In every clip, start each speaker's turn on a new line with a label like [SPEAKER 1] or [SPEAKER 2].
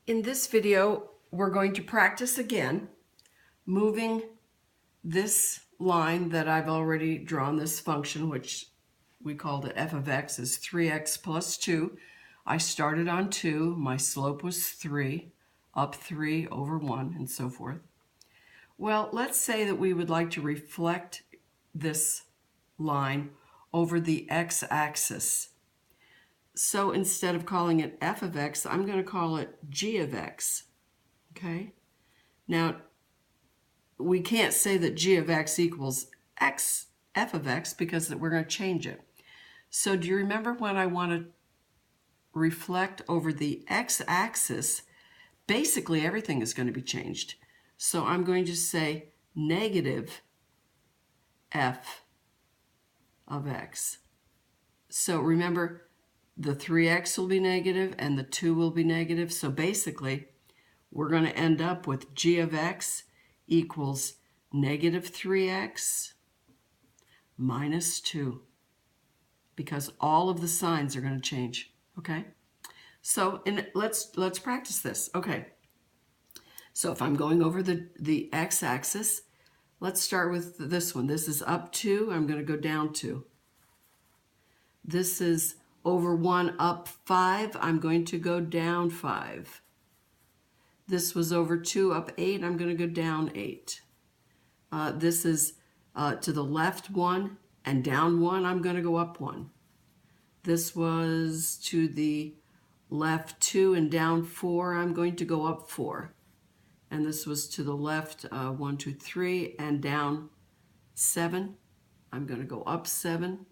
[SPEAKER 1] In this video, we're going to practice again moving this line that I've already drawn, this function, which we called it f of x, is 3x plus 2. I started on 2, my slope was 3, up 3 over 1, and so forth. Well, let's say that we would like to reflect this line over the x-axis. So instead of calling it f of x, I'm going to call it g of x. Okay? Now, we can't say that g of x equals x, f of x, because we're going to change it. So do you remember when I want to reflect over the x-axis, basically everything is going to be changed. So I'm going to say negative f of x. So remember, the 3x will be negative and the 2 will be negative. So basically, we're going to end up with g of x equals negative 3x minus 2, because all of the signs are going to change. Okay? So let's practice this. Okay. So if I'm going over the x-axis, let's start with this one. This is up 2. I'm going to go down 2. This is over 1 up 5. I'm going to go down 5. This was over 2 up 8. I'm going to go down 8. This is to the left 1 and down 1. I'm going to go up 1. This was to the left 2 and down 4. I'm going to go up 4. And this was to the left 1, 2, 3 and down 7. I'm going to go up 7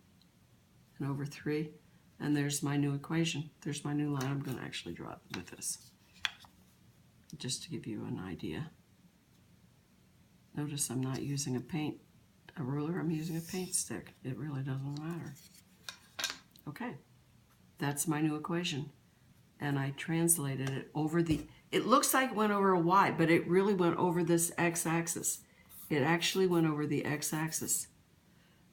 [SPEAKER 1] and over 3. And there's my new equation. There's my new line. I'm going to actually draw it with this, just to give you an idea. Notice I'm not using a ruler. I'm using a paint stick. It really doesn't matter. Okay, that's my new equation. And I translated it over it looks like it went over a y, but it really went over this x-axis. It actually went over the x-axis.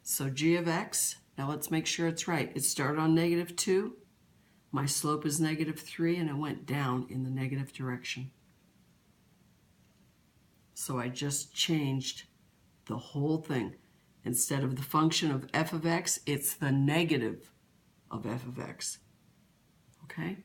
[SPEAKER 1] So g of x, now let's make sure it's right. It started on negative 2. My slope is negative 3, and it went down in the negative direction. So I just changed the whole thing. Instead of the function of f of x, it's the negative of f of x. Okay?